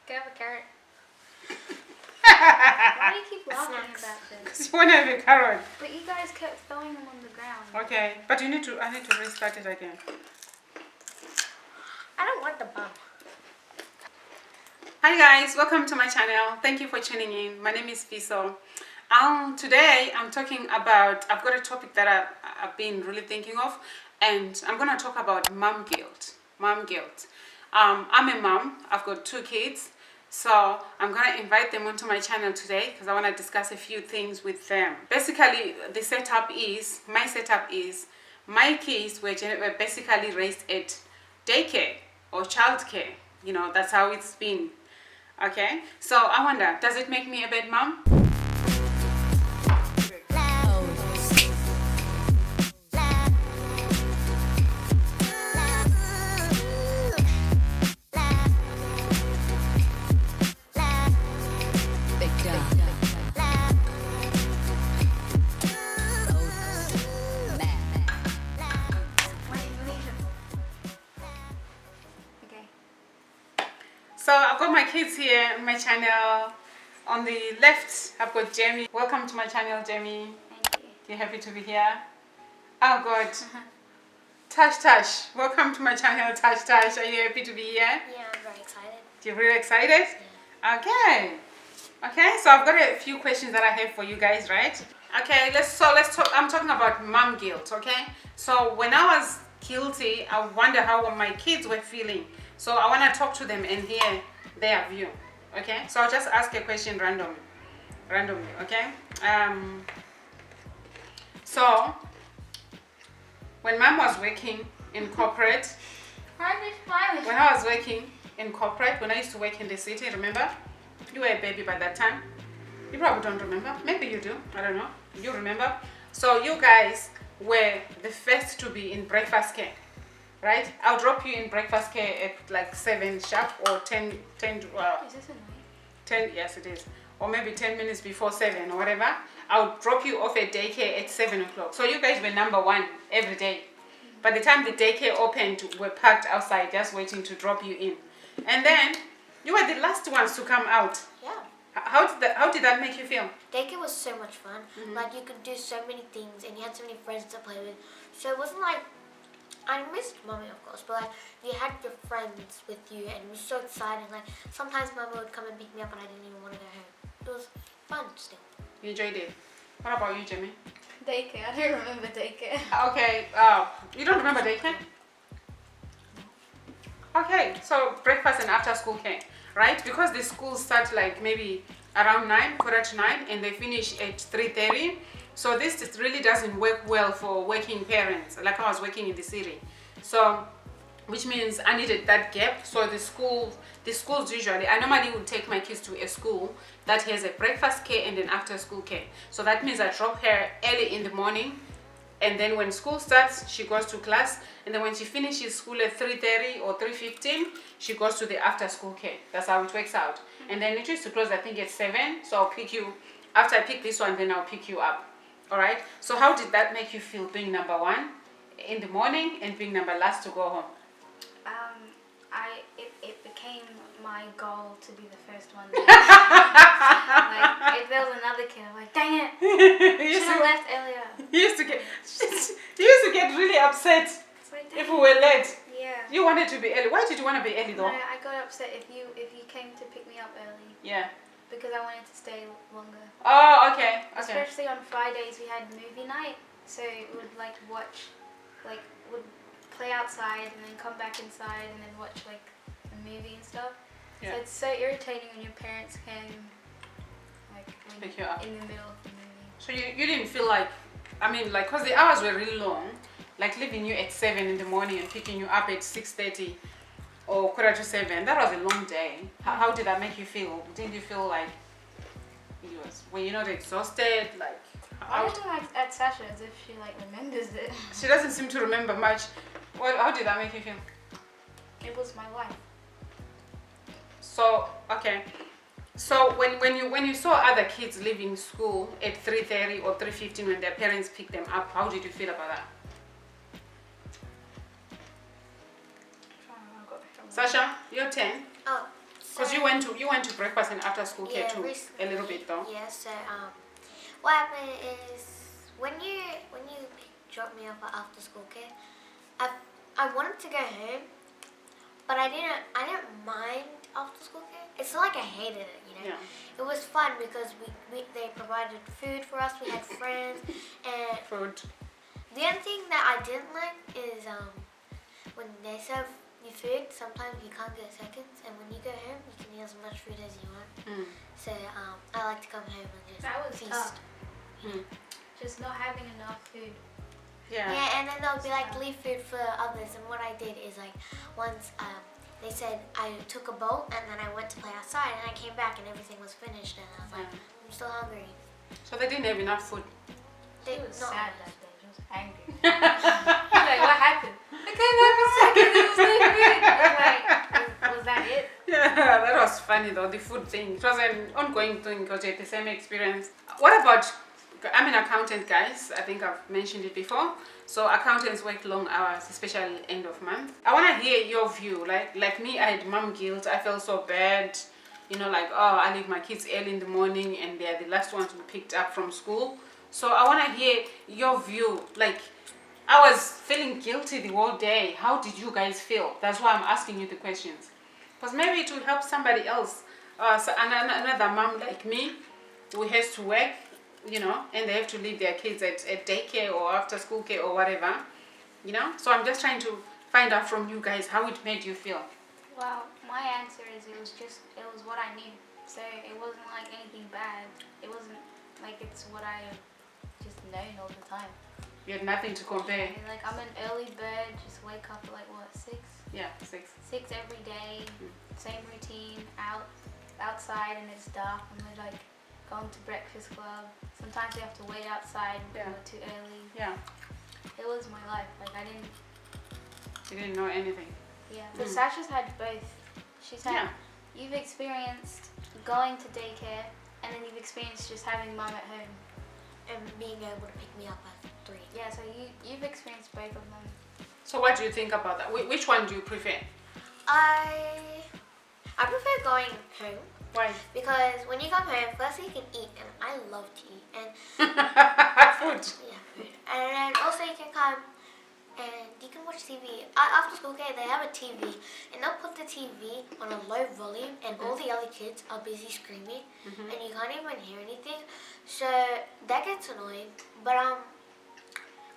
Can I have a carrot? Why do you keep laughing Snacks. about this? Because you want to have a carrot. But you guys kept throwing them on the ground. Okay, but I need to restart it again. I don't want the bum. Hi guys, welcome to my channel. Thank you for tuning in. My name is Fiso. Today I'm talking about, I've got a topic that I've been really thinking of, and I'm going to talk about mom guilt. Mom guilt. I'm a mom. I've got 2 kids. So I'm going to invite them onto my channel today because I want to discuss a few things with them. Basically, my setup is, my kids were basically raised at daycare or childcare. You know, that's how it's been. Okay, so I wonder, does it make me a bad mom? So I've got my kids here on my channel. On the left, I've got Jamie. Welcome to my channel, Jamie. Thank you. You're happy to be here? Oh God. Tash. Welcome to my channel, Tash. Are you happy to be here? Yeah, I'm very excited. You're really excited? Okay. Okay, so I've got a few questions that I have for you guys, right? Okay, let's talk. I'm talking about mom guilt, okay? So when I was guilty, I wonder how my kids were feeling. So I want to talk to them and hear their view. Okay, so I'll just ask a question randomly. Okay. So when mom was working in corporate, Why are they smiling? when I was working in corporate, when I used to work in the city, remember? You were a baby by that time. You probably don't remember. Maybe you do. I don't know. You remember? So you guys were the first to be in breakfast care. Right? I'll drop you in breakfast care at like 7 sharp or 10 Is this a night? 10, yes it is, or maybe 10 minutes before 7 or whatever. I'll drop you off at daycare at 7 o'clock. So you guys were number 1 every day. By the time the daycare opened, we're parked outside just waiting to drop you in. And then you were the last ones to come out. Yeah. How did that make you feel? Daycare was so much fun. Like, you could do so many things and you had so many friends to play with. So it wasn't like, I missed mommy of course, but like, you had your friends with you and it was so exciting. Like, sometimes mama would come and pick me up and I didn't even want to go home. It was fun still. You enjoyed it. What about you, Jimmy? Daycare. I don't remember daycare. Okay, you don't remember daycare? Okay, so breakfast and after school care, right? Because the schools start like maybe around 9, quarter to 9, and they finish at 3:30. So this really doesn't work well for working parents, like I was working in the city. So, which means I needed that gap. So the schools usually, I normally would take my kids to a school that has a breakfast care and an after school care. So that means I drop her early in the morning, and then when school starts, she goes to class, and then when she finishes school at 3:30 or 3:15, she goes to the after school care. That's how it works out. And then it used to close, I think, at 7. So I'll pick you, after I pick this one, then I'll pick you up. All right. So how did that make you feel, being number 1 in the morning and being number last to go home? It became my goal to be the first one there. Like, if there was another kid, I'm like, dang it, you should have left earlier. used to get really upset It's like, if dang we were late. Yeah. You wanted to be early. Why did you want to be early No, though? I got upset if you came to pick me up early Yeah. because I wanted to stay longer. Oh, okay. Especially on Fridays we had movie night, so we would like watch, like would play outside and then come back inside and then watch like a movie and stuff. Yeah. So it's so irritating when your parents came like when Pick you up. in the middle of the movie. So you didn't feel like, I mean, like, because the hours were really long, like leaving you at 7 in the morning and picking you up at 6:30 or quarter to 7. That was a long day. How did that make you feel? Didn't you feel like were you not exhausted? Like, I was like at Sasha as if she like remembers it. she doesn't seem to remember much. How did that make you feel? It was my life. So okay. So when you saw other kids leaving school at 3:30 or 3:15 when their parents picked them up, how did you feel about that? I'm trying to remember. Sasha, your turn. Oh, Because you went to breakfast and after school care Yeah, too, recently. a little bit though. Yeah, so what happened is when you dropped me off at after school care, I wanted to go home, but I didn't mind after school care. It's not like I hated it, you know. Yeah. It was fun because they provided food for us. We had friends, and Food. the only thing that I didn't like is when they serve you food. Sometimes you can't get seconds, and when you go home, you can eat as much food as you want. Mm. So I like to come home and just That was feast. tough. Mm. Just not having enough food. Yeah. Yeah, and then they'll be like, leave food for others. And what I did is like, once they said I took a bowl and then I went to play outside and I came back and everything was finished and I was like, I'm still hungry. So they didn't have enough food. She was not sad honest. that day. She was angry. Like, what happened? I came back for a second. There was no food. Like, was that it? Yeah, that was funny though, the food thing. It was an ongoing thing because you had the same experience. What about, I'm an accountant, guys. I think I've mentioned it before. So accountants work long hours, especially end of month. I want to hear your view. Like me, I had mom guilt. I felt so bad. You know, like, oh, I leave my kids early in the morning and they're the last ones to be picked up from school. So I want to hear your view. Like, I was feeling guilty the whole day. How did you guys feel? That's why I'm asking you the questions. Because maybe it will help somebody else. So another mom like me who has to work, you know, and they have to leave their kids at daycare or after school care or whatever, you know. So I'm just trying to find out from you guys how it made you feel. Well, my answer is it was what I knew. So it wasn't like anything bad. It wasn't like it's what I just known all the time. You had nothing to compare. And, like, I'm an early bird, just wake up at like what, 6? Yeah, 6. 6 every day, same routine, outside and it's dark and we're like going to breakfast club. Sometimes we have to wait outside because we're too early. Yeah. It was my life. Like You didn't know anything. Yeah. But Sasha's had both. She's had, you've experienced going to daycare and then you've experienced just having mum at home. And being able to pick me up at 3. Yeah, so you've experienced both of them. So what do you think about that? Which one do you prefer? I prefer going home. Why? Because when you come home, first you can eat, and I love to eat, and Food. yeah, food. And then also you can come and you can watch TV. After school care, they have a TV, and they'll put the TV on a low volume, and all the other kids are busy screaming, and you can't even hear anything. So that gets annoying. But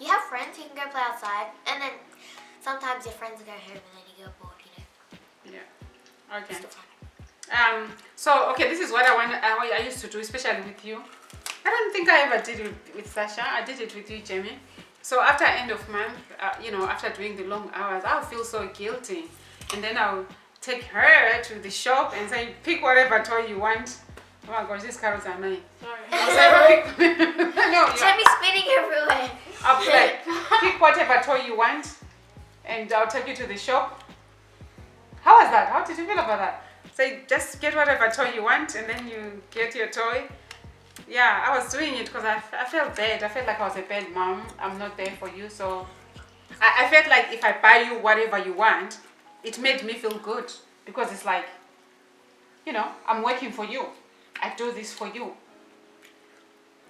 you have friends, you can go play outside, and then sometimes your friends go home, and then you go bored, you know. Yeah. Okay. Still fun. So okay, this is what I used to do, especially with you. I don't think I ever did it with Sasha. I did it with you, Jamie. So after end of month, you know, after doing the long hours, I'll feel so guilty, and then I'll take her to the shop and say, pick whatever toy you want. Oh my gosh, these carrots are annoying. Sorry. I'll say, pick. No, Tammy's spinning everywhere. I'll be like, pick whatever toy you want, and I'll take you to the shop. How was that? How did you feel about that? Say, just get whatever toy you want, and then you get your toy. Yeah, I was doing it because I felt bad. I felt like I was a bad mom. I'm not there for you. So I felt like if I buy you whatever you want, it made me feel good. Because it's like, you know, I'm working for you. I do this for you.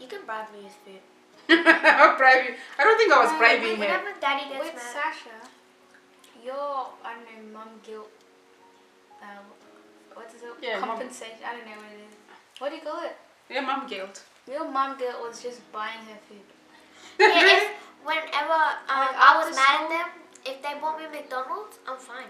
You can bribe me with food. Bribing. I don't think I was bribing her. Whenever Daddy gets With mad. Sasha, your, I don't know, mum guilt, what is it? Yeah, mum- compensation. I don't know what it is. What do you call it? Yeah, mom guilt. Your mum guilt was just buying her food. Yeah, whenever I was after mad at school- them, if they bought me McDonald's, I'm fine.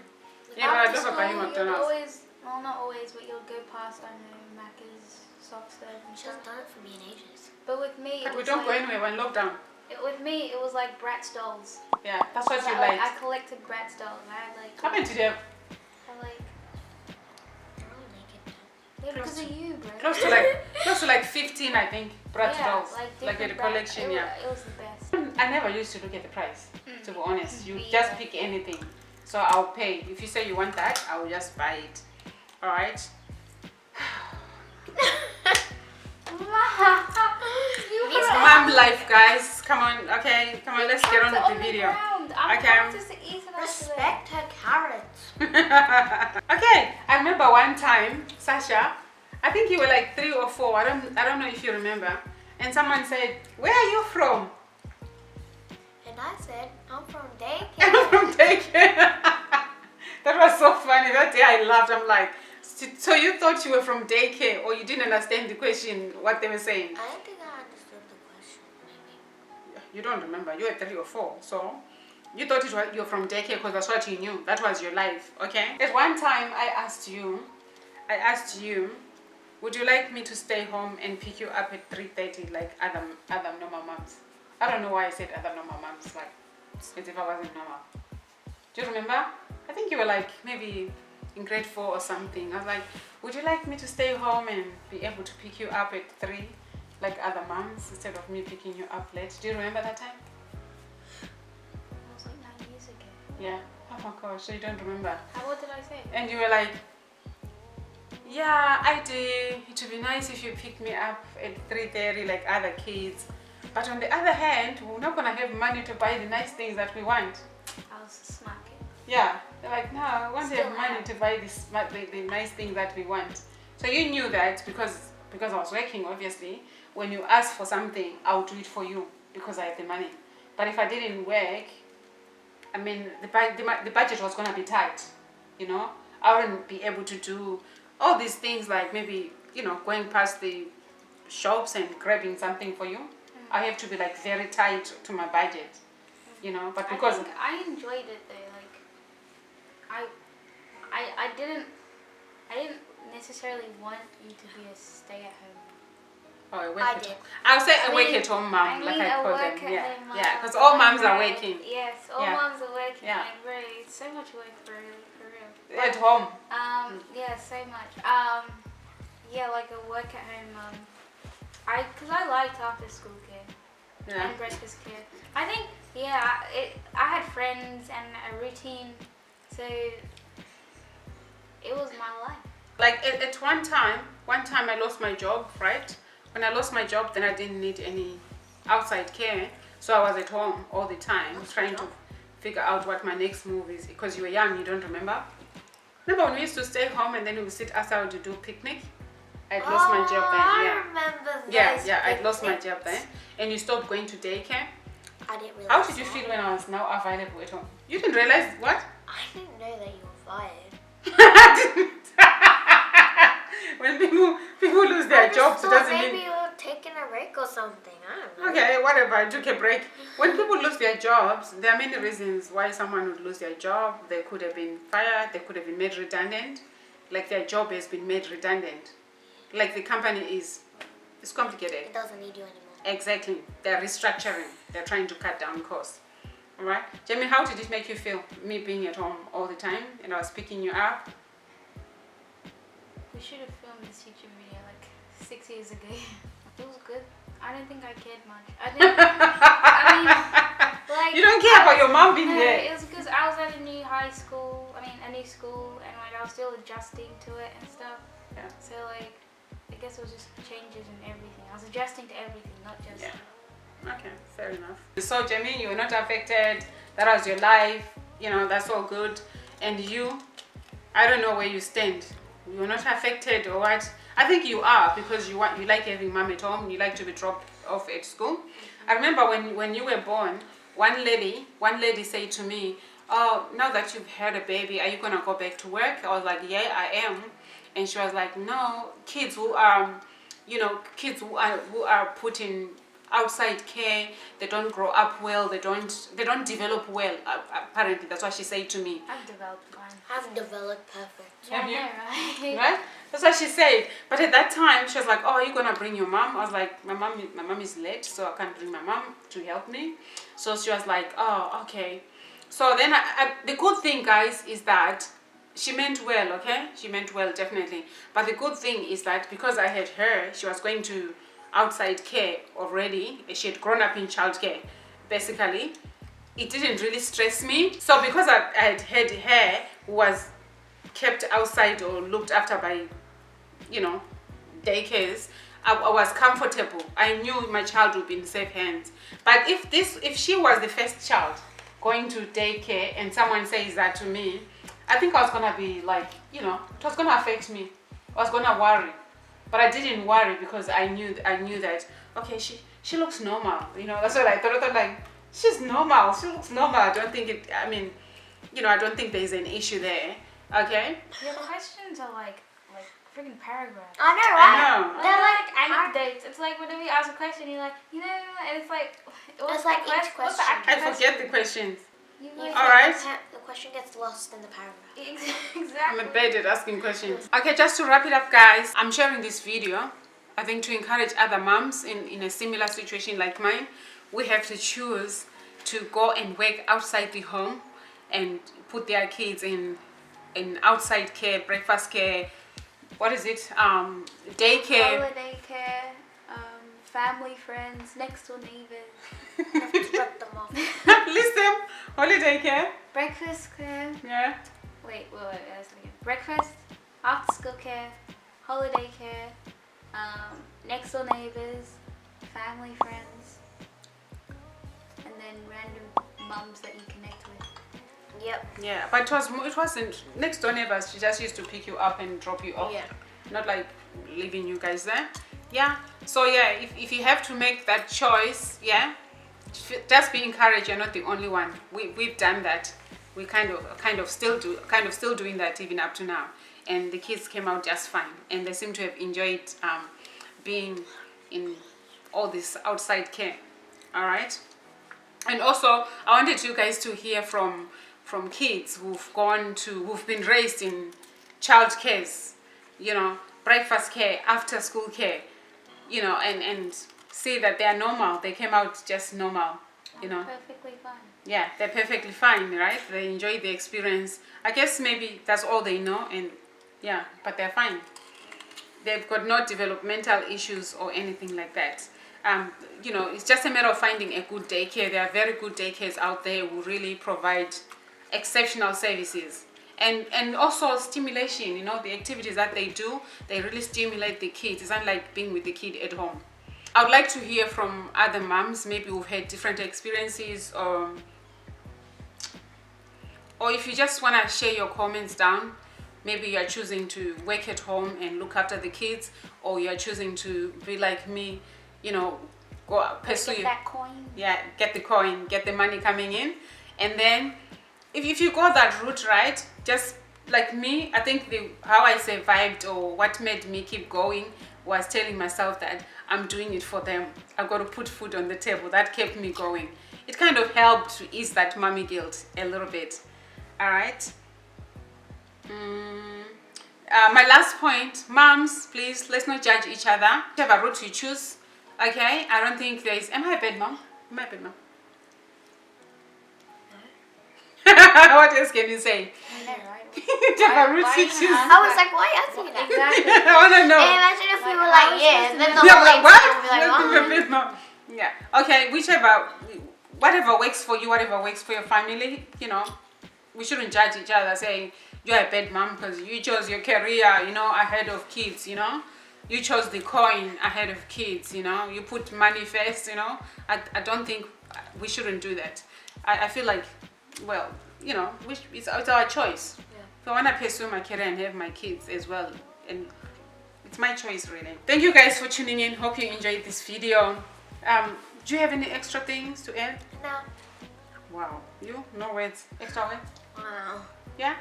Yeah, but I After never buy you school, you'll McDonald's. always, well, not always, but you'll go past, I don't know, Macca's, soft serve and She stuff. hasn't done it for me in ages. But with me, But it we was don't go like, anywhere when lockdown. with me, it was like Bratz dolls. Yeah, that's what you I like. collected Bratz dolls. I had like, How many did you have? I like, They're all naked now. yeah, because of you, bro. Close to like 15, I think. Bratz Yeah, dolls, like like different a Bratz- collection. Yeah. It was the best. I never used to look at the price. To be honest, you Me just either. pick anything. So I'll pay. If you say you want that, I will just buy it. All right. Mom life, guys. Come on. Okay. Come on. Let's get on with the video. I'm Okay. just to eat and Respect her carrots. Okay, I remember one time, Sasha, I think you were like 3 or 4. I don't know if you remember. And someone said, "Where are you from?" And I said, I'm from I'm daycare. from daycare. That was so funny. That day I laughed. I'm like, so you thought you were from daycare, or you didn't understand the question, what they were saying? I don't think I understood the question, maybe. You don't remember. You were 3 or 4. So you thought you're from daycare because that's what you knew. That was your life. Okay. At one time I asked you, would you like me to stay home and pick you up at 3:30 like other normal moms? I don't know why I said other normal moms, like as if I wasn't normal. Do you remember? I think you were like maybe in grade 4 or something. I was like, would you like me to stay home and be able to pick you up at 3 like other moms instead of me picking you up late? Do you remember that time? It was like 9 years ago. Yeah. Oh my gosh, so you don't remember. What did I say? And you were like, yeah, I do. It would be nice if you pick me up at 3:30 like other kids. But on the other hand, we're not gonna have money to buy the nice things that we want. I was smacking. Yeah, they're like, no, I want to Still have money have. to buy the nice things that we want. So you knew that because I was working, obviously. When you ask for something, I'll do it for you because I have the money. But if I didn't work, I mean, the budget was gonna be tight. You know, I wouldn't be able to do all these things like maybe going past the shops and grabbing something for you. I have to be like very tight to my budget. But because I think I enjoyed it though. Like, I didn't necessarily want you to be a stay-at-home. Oh, I work I at did. home. I'll say I a work mean- at home mom, I mean, like I a call work them. at Yeah, home mom, yeah, because all moms are right? working Yes, all Yeah. moms are working. Yeah. Like, bro, it's so much work for real. at home. Yeah, so much. Yeah, like a work at home mom. Because I liked after school care Yeah. and breakfast care. I think, yeah, I had friends and a routine, so it was my life. Like at one time I lost my job, right? When I lost my job, then I didn't need any outside care, so I was at home all the time trying to figure out what my next move is. Because you were young, you don't remember? Remember when we used to stay home and then we would sit outside to do picnic? I'd lost my job then. I Yeah. remember those Yeah, I'd lost my job picnics. then. And you stopped going to daycare. I didn't realize How did you that. feel when I was now available at home? You didn't realize what? I didn't know that you were fired. When people lose I their just jobs, it thought doesn't maybe mean. you were taking a break or something. I don't know. Okay, whatever, I took a break. When people lose their jobs, there are many reasons why someone would lose their job. They could have been fired, they could have been made redundant. Like their job has been made redundant. Like the company it's complicated. It doesn't need you anymore. Exactly. They're restructuring. They're trying to cut down costs. Alright? Jamie, how did it make you feel, me being at home all the time and I was picking you up? We should have filmed this YouTube video like 6 years ago. It was good. I don't think I cared much. I mean, like, You don't care about your mom being no, there. it was because I was at a new school, and like I was still adjusting to it and stuff. Yeah. So like, I guess it was just changes in everything. I was adjusting to everything, not just. Yeah. Okay, fair enough. So Jamie, you were not affected. That was your life. That's all good. And you, I don't know where you stand. You're not affected or what? I think you are because you like having mom at home. You like to be dropped off at school. I remember when you were born, one lady said to me, "Oh, now that you've had a baby, are you gonna go back to work?" I was like, "Yeah, I am." And she was like, "No, kids who are put in outside care, they don't grow up well, they don't develop well." Apparently, that's what she said to me. I've developed mine. I've developed perfect. Yeah, Have you? I know, right? Right? That's what she said. But at that time, she was like, "Oh, are you gonna bring your mom?" I was like, my mom is late, so I can't bring my mom to help me." So she was like, "Oh, okay." So then the good thing, guys, is that she meant well, okay? She meant well, definitely. But the good thing is that because I had her, she was going to outside care already. She had grown up in childcare, basically. It didn't really stress me. So because I had her who was kept outside or looked after by, daycares, I was comfortable. I knew my child would be in safe hands. But if she was the first child, going to daycare and someone says that to me, I think I was gonna be like, it was gonna affect me. I was gonna worry, but I didn't worry because I knew that okay, she looks normal. That's what I thought. I thought like she's normal. She looks normal. I don't think it. I mean, I don't think there's an issue there. Okay. Your questions are like freaking paragraphs. I know, right? I know. They're like Anecdotes. It's like whenever you ask a question, you're like, and it's like, It's like each what's the question. actual I forget the questions. You you like, All right. The question gets lost in the paragraph. Exactly. I'm bad at asking questions. Okay, just to wrap it up, guys, I'm sharing this video, I think, to encourage other moms in a similar situation like mine. We have to choose to go and work outside the home and put their kids in outside care, breakfast care, what is it? Daycare. Holiday care, family, friends, next door neighbors, You have to drop them off. Listen, holiday care. breakfast care. Yeah. Wait, that's again. Breakfast, after school care, holiday care, next door neighbors, family, friends, and then random mums that you connect with. Yep. Yeah, but it wasn't next door neighbors. She just used to pick you up and drop you off. Yeah. Not like leaving you guys there. Yeah. So yeah, if you have to make that choice, yeah, just be encouraged. You're not the only one. We've done that. We kind of still doing that even up to now. And the kids came out just fine, and they seem to have enjoyed being in all this outside care. All right. And also, I wanted you guys to hear from kids who've been raised in child cares, breakfast care, after school care, and see that they are normal. They came out just normal, Perfectly fine. Yeah, they're perfectly fine, right? They enjoy the experience. I guess maybe that's all they know, and yeah, but they're fine. They've got no developmental issues or anything like that. It's just a matter of finding a good daycare. There are very good daycares out there who really provide exceptional services. And also stimulation, the activities that they do, they really stimulate the kids. It's unlike being with the kid at home. I would like to hear from other moms, maybe who've had different experiences, or if you just want to share your comments down. Maybe you are choosing to work at home and look after the kids, or you are choosing to be like me, go pursue Get that coin. Yeah, get the coin, get the money coming in. And then if you go that route, right, just like me, I think how I survived, or what made me keep going, was telling myself that I'm doing it for them. I've got to put food on the table. That kept me going. It kind of helped to ease that mommy guilt a little bit. All right. My last point, moms, please, let's not judge each other. Whichever route you choose, okay? I don't think am I a bad mom? Am I a bad mom? What else can you say? I know, right? Whichever route why you you choose. ask- I was like, why are you asking me that? Exactly. I want to know. And imagine if we were Like, like, I was yeah, supposed and then to the know. Yeah, whole like, like, what? would be like, Let's oh. be a bit more. Yeah. Okay, whatever works for you, whatever works for your family, we shouldn't judge each other saying you're a bad mom because you chose your career, ahead of kids, You chose the coin ahead of kids, You put money first, I don't think we shouldn't do that. I feel like, well, it's our choice. Yeah. If I want to pursue my career and have my kids as well, and it's my choice, really. Thank you guys for tuning in. Hope you enjoyed this video. Do you have any extra things to add? No. Wow, no words, extra words? Wow. Yeah.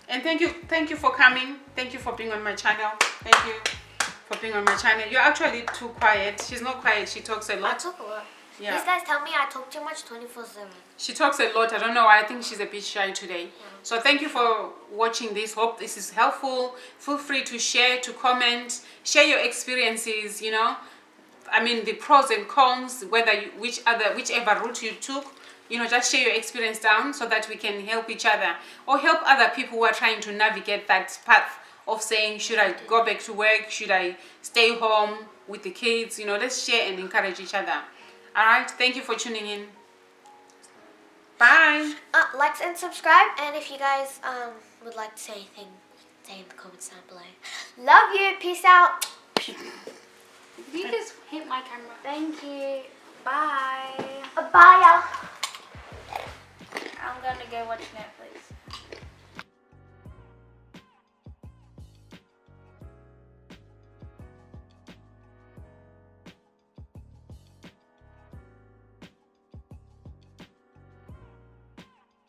And thank you for coming. Thank you for being on my channel. Thank you for being on my channel. You're actually too quiet. She's not quiet. She talks a I lot. talk a lot. Yeah. These guys tell me I talk too much 24/7. She talks a lot. I don't know why. I think she's a bit shy today. So thank you for watching this. Hope this is helpful. Feel free to share, to comment, share your experiences. I mean, the pros and cons, whichever route you took. Just share your experience down so that we can help each other, or help other people who are trying to navigate that path of saying, should I go back to work? Should I stay home with the kids? Let's share and encourage each other. All right. Thank you for tuning in. Bye. Like and subscribe, and if you guys would like to say anything, say in the comments down below. Love you. Peace out. You just hit my camera. Thank you. Bye. Bye, y'all. I'm gonna go watch Netflix.